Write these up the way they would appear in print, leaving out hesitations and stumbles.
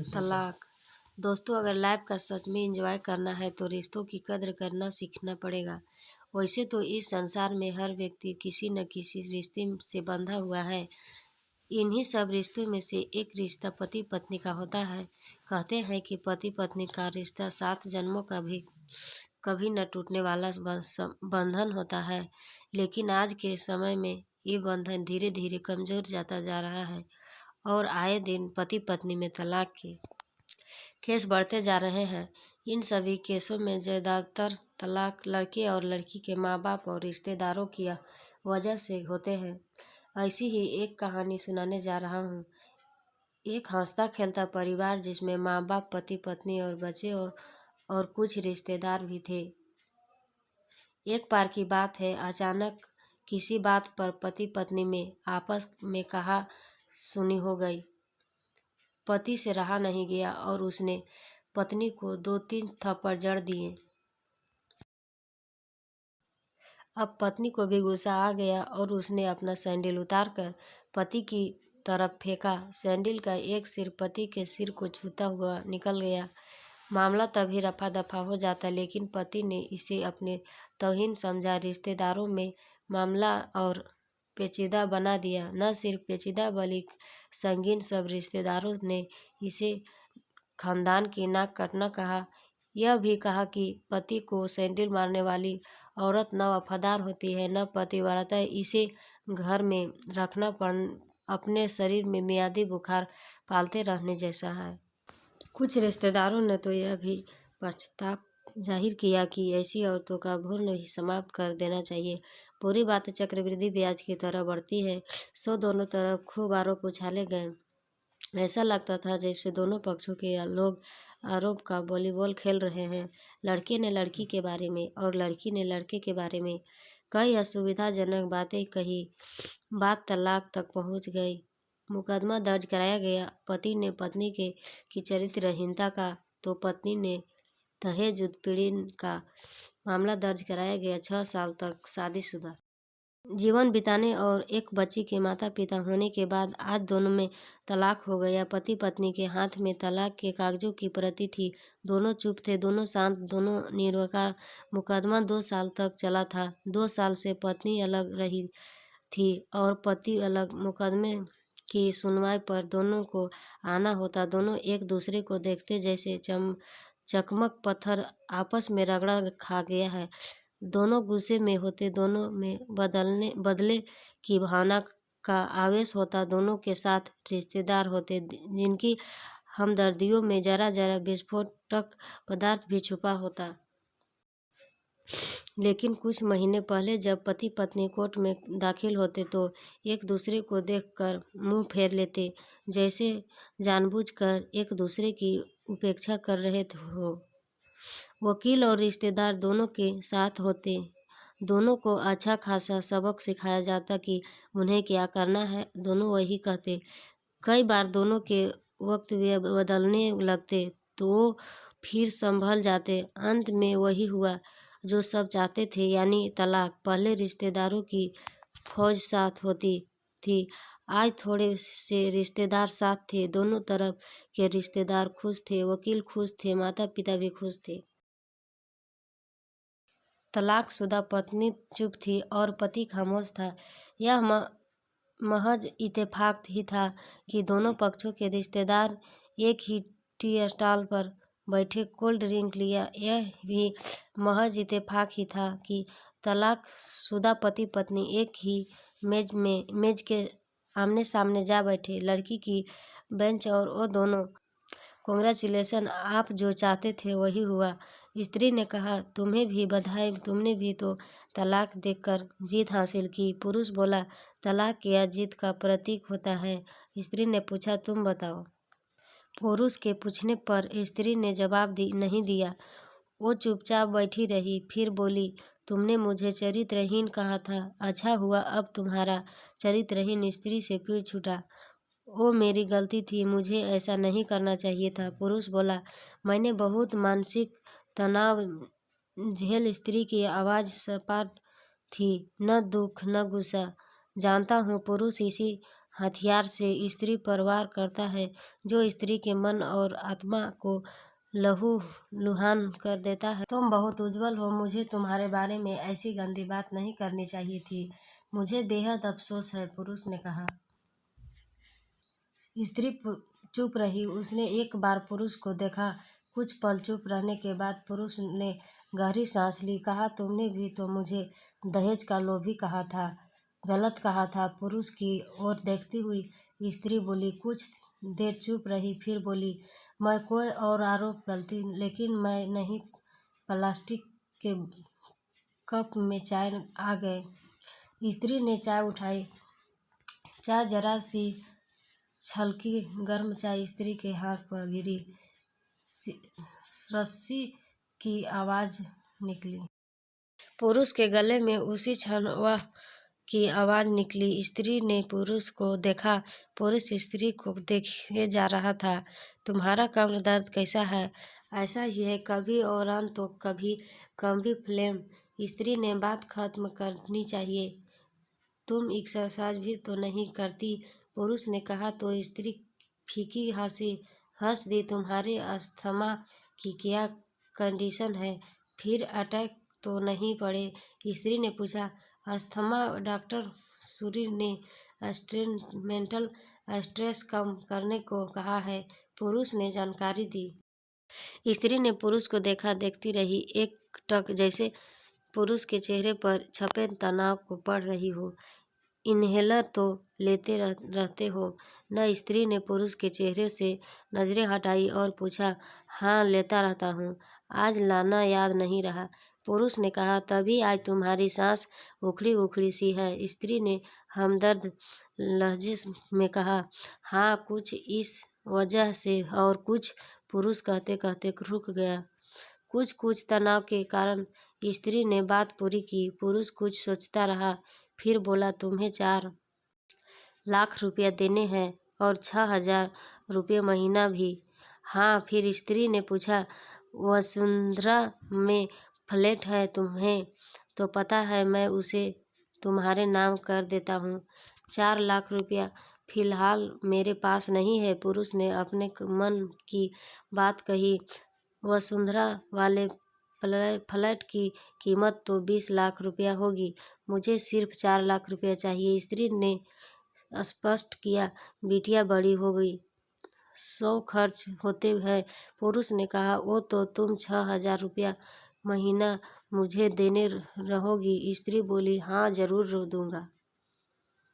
तलाक। दोस्तों, अगर लाइफ का सच में एंजॉय करना है तो रिश्तों की कद्र करना सीखना पड़ेगा। वैसे तो इस संसार में हर व्यक्ति किसी न किसी रिश्ते से बंधा हुआ है। इन्हीं सब रिश्तों में से एक रिश्ता पति पत्नी का होता है। कहते हैं कि पति पत्नी का रिश्ता 7 जन्मों का भी कभी न टूटने वाला बंधन होता है। लेकिन आज के समय में ये बंधन धीरे धीरे कमजोर जाता जा रहा है और आए दिन पति पत्नी में तलाक के केस बढ़ते जा रहे हैं। इन सभी केसों में ज़्यादातर तलाक लड़के और लड़की के माँ बाप और रिश्तेदारों की वजह से होते हैं। ऐसी ही एक कहानी सुनाने जा रहा हूँ। एक हंसता खेलता परिवार जिसमें माँ बाप, पति पत्नी और बच्चे और कुछ रिश्तेदार भी थे। एक बार की बात है, अचानक किसी बात पर पति पत्नी में आपस में कहा सुनी हो गई। पति से रहा नहीं गया और उसने पत्नी को 2-3 थप्पड़ जड़ दिए। अब पत्नी को भी गुस्सा आ गया और उसने अपना सैंडल उतारकर पति की तरफ फेंका। सैंडल का एक सिर पति के सिर को छूता हुआ निकल गया। मामला तभी रफा दफा हो जाता, लेकिन पति ने इसे अपने तौहीन समझा। रिश्तेदारों में मामला और पेचीदा बना दिया। न सिर्फ पेचीदा बल्कि संगीन। सब रिश्तेदारों ने इसे खानदान की नाक कटना कहा। यह भी कहा कि पति को सैंडल मारने वाली औरत न वफादार होती है, न पतिव्रता। इसे घर में रखना अपने शरीर में मियादी बुखार पालते रहने जैसा है। कुछ रिश्तेदारों ने तो यह भी पश्चाताप जाहिर किया कि ऐसी औरतों का भूर्ण ही समाप्त कर देना चाहिए। पूरी बात चक्रवृद्धि ब्याज की तरह बढ़ती है। सो दोनों तरफ खूब आरोप उछाले गए। ऐसा लगता था जैसे दोनों पक्षों के लोग आरोप का वॉलीबॉल खेल रहे हैं। लड़के ने लड़की के बारे में और लड़की ने लड़के के बारे में कई असुविधाजनक बातें कही। बात तलाक तक पहुंच गई। मुकदमा दर्ज कराया गया। पति ने पत्नी की चरित्रहीनता का तो पत्नी ने दहेज उत्पीड़न का मामला दर्ज कराया गया। 6 साल तक शादीशुदा जीवन बिताने और एक बच्ची के माता पिता होने के बाद आज दोनों में तलाक हो गया। पति पत्नी के हाथ में तलाक के कागजों की प्रति थी। दोनों चुप थे, दोनों शांत, दोनों निर्विकार। मुकदमा 2 साल तक चला था। 2 साल से पत्नी अलग रही थी और पति अलग। मुकदमे की सुनवाई पर दोनों को आना होता। दोनों एक दूसरे को देखते जैसे चकमक पत्थर आपस में रगड़ा खा गया है। दोनों गुस्से में होते, दोनों में बदले की भावना का आवेश होता। दोनों के साथ रिश्तेदार होते जिनकी हमदर्दियों में जरा जरा विस्फोटक पदार्थ भी छुपा होता। लेकिन कुछ महीने पहले जब पति पत्नी कोर्ट में दाखिल होते तो एक दूसरे को देखकर मुंह फेर लेते, जैसे जानबूझकर एक दूसरे की उपेक्षा कर रहे हो। वकील और रिश्तेदार दोनों के साथ होते। दोनों को अच्छा खासा सबक सिखाया जाता कि उन्हें क्या करना है। दोनों वही कहते। कई बार दोनों के वक्त बदलने लगते तो फिर संभल जाते। अंत में वही हुआ जो सब चाहते थे, यानी तलाक। पहले रिश्तेदारों की फौज साथ होती थी, आज थोड़े से रिश्तेदार साथ थे। दोनों तरफ के रिश्तेदार खुश थे, वकील खुश थे, माता पिता भी खुश थे। तलाकशुदा पत्नी चुप थी और पति खामोश था। यह महज इत्तेफाक ही था कि दोनों पक्षों के रिश्तेदार एक ही टी स्टॉल पर बैठे कोल्ड ड्रिंक लिया। यह भी महज इत्तेफाक ही था कि तलाकशुदा पति पत्नी एक ही मेज के आमने सामने जा बैठे। लड़की की बेंच और वो दोनों। कांग्रेचुलेशन, आप जो चाहते थे वही हुआ। स्त्री ने कहा, तुम्हें भी बधाई, तुमने भी तो तलाक देकर जीत हासिल की। पुरुष बोला, तलाक क्या जीत का प्रतीक होता है? स्त्री ने पूछा, तुम बताओ। पुरुष के पूछने पर स्त्री ने जवाब नहीं दिया। वो चुपचाप बैठी रही। फिर बोली, तुमने मुझे चरित्रहीन कहा था। अच्छा हुआ अब तुम्हारा चरित्रहीन स्त्री से फिर छूटा। वो मेरी गलती थी, मुझे ऐसा नहीं करना चाहिए था। पुरुष बोला, मैंने बहुत मानसिक तनाव झेल। स्त्री की आवाज़ सपाट थी, न दुख न गुस्सा। जानता हूँ। पुरुष इसी हथियार से स्त्री पर वार करता है, जो स्त्री के मन और आत्मा को लहू लुहान कर देता है। तुम बहुत उज्जवल हो, मुझे तुम्हारे बारे में ऐसी गंदी बात नहीं करनी चाहिए थी। मुझे बेहद अफसोस है, पुरुष ने कहा। स्त्री चुप रही। उसने एक बार पुरुष को देखा। कुछ पल चुप रहने के बाद पुरुष ने गहरी सांस ली। कहा, तुमने भी तो मुझे दहेज का लोभी कहा था, गलत कहा था। पुरुष की ओर देखती हुई स्त्री बोली। कुछ देर चुप रही, फिर बोली, मैं कोई और आरोप गलती, लेकिन मैं नहीं। प्लास्टिक के कप में चाय आ गए। स्त्री ने चाय उठाई। चाय जरा सी छलकी। गर्म चाय स्त्री के हाथ पर गिरी। रस्सी की आवाज निकली। पुरुष के गले में उसी क्षण वह की आवाज निकली। स्त्री ने पुरुष को देखा। पुरुष स्त्री को देखे जा रहा था। तुम्हारा कमर दर्द कैसा है? ऐसा ही है, कभी औरान तो कभी कभी फ्लेम। स्त्री ने बात खत्म करनी चाहिए। तुम एक्सरसाइज भी तो नहीं करती, पुरुष ने कहा तो स्त्री फीकी हंस दी। तुम्हारे अस्थमा की क्या कंडीशन है? फिर अटैक तो नहीं पड़े? स्त्री ने पूछा। अस्थमा, डॉक्टर सूरी ने मेंटल स्ट्रेस कम करने को कहा है, पुरुष ने जानकारी दी। स्त्री ने पुरुष को देखा, देखती रही, एकटक जैसे पुरुष के चेहरे पर छपे तनाव को पढ़ रही हो। इन्हेलर तो लेते रहते हो न? स्त्री ने पुरुष के चेहरे से नजरें हटाई और पूछा। हाँ, लेता रहता हूँ, आज लाना याद नहीं रहा, पुरुष ने कहा। तभी आज तुम्हारी सांस उखड़ी उखड़ी सी है, स्त्री ने हमदर्द लहजे में कहा। हाँ, कुछ इस वजह से और कुछ, पुरुष कहते कहते रुक गया। कुछ तनाव के कारण, स्त्री ने बात पूरी की। पुरुष कुछ सोचता रहा, फिर बोला, तुम्हें 4 लाख रुपया देने हैं और 6,000 रुपये महीना भी। हाँ, फिर स्त्री ने पूछा। वसुंधरा में फ्लैट है, तुम्हें तो पता है, मैं उसे तुम्हारे नाम कर देता हूँ। 4 लाख रुपया फिलहाल मेरे पास नहीं है, पुरुष ने अपने मन की बात कही। वसुंधरा वाले फ्लैट की कीमत तो 20 लाख रुपया होगी, मुझे सिर्फ 4 लाख रुपया चाहिए, स्त्री ने स्पष्ट किया। बिटिया बड़ी हो गई, 100 खर्च होते हैं, पुरुष ने कहा। वो तो तुम 6,000 रुपया महीना मुझे देने रहोगी, स्त्री बोली। हाँ, जरूर दूंगा।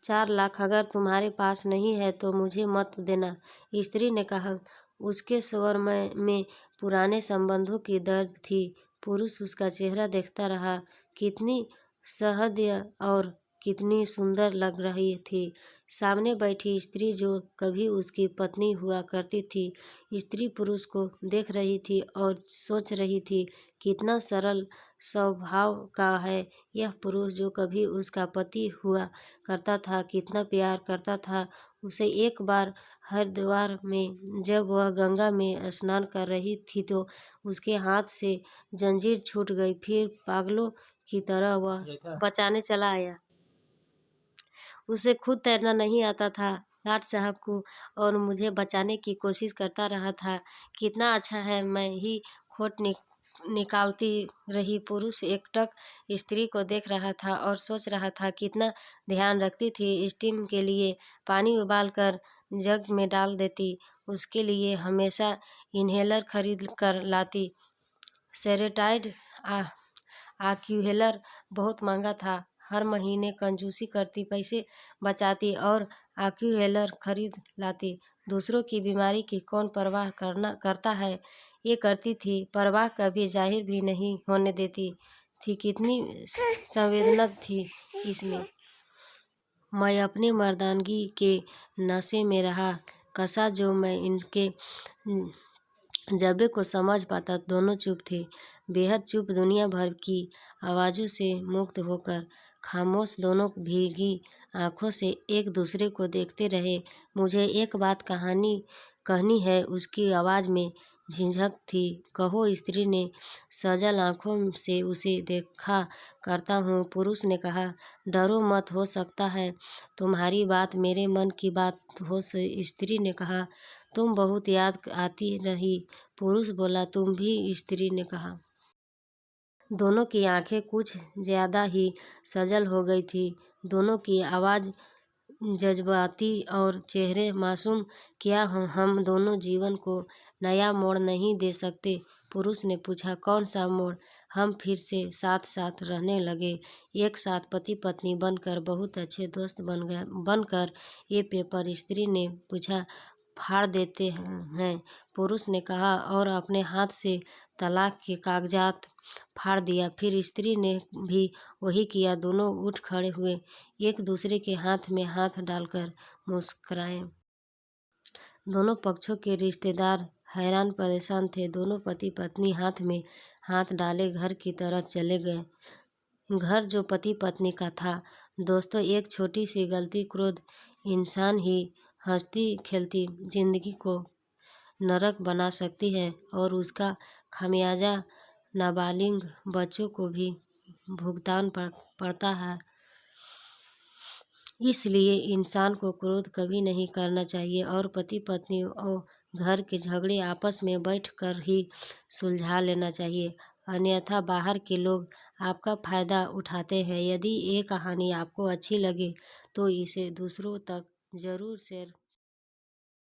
4 लाख अगर तुम्हारे पास नहीं है तो मुझे मत देना, स्त्री ने कहा। उसके स्वर में पुराने संबंधों की दर्द थी। पुरुष उसका चेहरा देखता रहा। कितनी सहृदय और कितनी सुंदर लग रही थी सामने बैठी स्त्री, जो कभी उसकी पत्नी हुआ करती थी। स्त्री पुरुष को देख रही थी और सोच रही थी, कितना सरल स्वभाव का है यह पुरुष, जो कभी उसका पति हुआ करता था। कितना प्यार करता था उसे। एक बार हरिद्वार में जब वह गंगा में स्नान कर रही थी तो उसके हाथ से जंजीर छूट गई। फिर पागलों की तरह वह बचाने चला आया। उसे खुद तैरना नहीं आता था, गार्ड साहब को और मुझे बचाने की कोशिश करता रहा था। कितना अच्छा है, मैं ही खोट निकालती रही। पुरुष एकटक स्त्री को देख रहा था और सोच रहा था, कितना ध्यान रखती थी। स्टीम के लिए पानी उबाल कर जग में डाल देती, उसके लिए हमेशा इन्हेलर खरीद कर लाती। सेरेटाइड आक्यूहेलर बहुत महंगा था। हर महीने कंजूसी करती, पैसे बचाती और आक्यूहेलर खरीद लाती। दूसरों की बीमारी की कौन परवाह करता है? ये करती थी, परवाह कभी जाहिर भी नहीं होने देती थी। कितनी संवेदना थी इसमें। मैं अपने मर्दानगी के नशे में रहा कसा, जो मैं इनके जब्बे को समझ पाता। दोनों चुप थे, बेहद चुप, दुनिया भर की आवाज़ों से मुक्त होकर। खामोश, दोनों भीगी आंखों से एक दूसरे को देखते रहे। मुझे एक बात कहनी है, उसकी आवाज़ में झिझक थी। कहो, स्त्री ने सजल आंखों से उसे देखा करता हूँ। पुरुष ने कहा, डरो मत, हो सकता है तुम्हारी बात मेरे मन की बात हो। स्त्री ने कहा, तुम बहुत याद आती रही। पुरुष बोला, तुम भी। स्त्री ने कहा। दोनों की आंखें कुछ ज़्यादा ही सजल हो गई थी। दोनों की आवाज़ जज्बाती और चेहरे मासूम। क्या हम दोनों जीवन को नया मोड़ नहीं दे सकते? पुरुष ने पूछा, कौन सा मोड़? हम फिर से साथ साथ रहने लगे, एक साथ पति पत्नी बनकर, बहुत अच्छे दोस्त बनकर। ये पेपर? स्त्री ने पूछा। फाड़ देते हैं, पुरुष ने कहा, और अपने हाथ से तलाक के कागजात फाड़ दिया। फिर स्त्री ने भी वही किया। दोनों उठ खड़े हुए, एक दूसरे के हाथ में हाथ डालकर मुस्कुराए। दोनों पक्षों के रिश्तेदार हैरान परेशान थे। दोनों पति पत्नी हाथ में हाथ डाले घर की तरफ चले गए। घर जो पति पत्नी का था। दोस्तों, एक छोटी सी गलती क्रोध इंसान ही हंसती खेलती जिंदगी को नरक बना सकती है, और उसका खामियाजा नाबालिग बच्चों को भी भुगतान पड़ता है। इसलिए इंसान को क्रोध कभी नहीं करना चाहिए, और पति पत्नी और घर के झगड़े आपस में बैठकर ही सुलझा लेना चाहिए। अन्यथा बाहर के लोग आपका फ़ायदा उठाते हैं। यदि ये कहानी आपको अच्छी लगे तो इसे दूसरों तक ज़रूर शेयर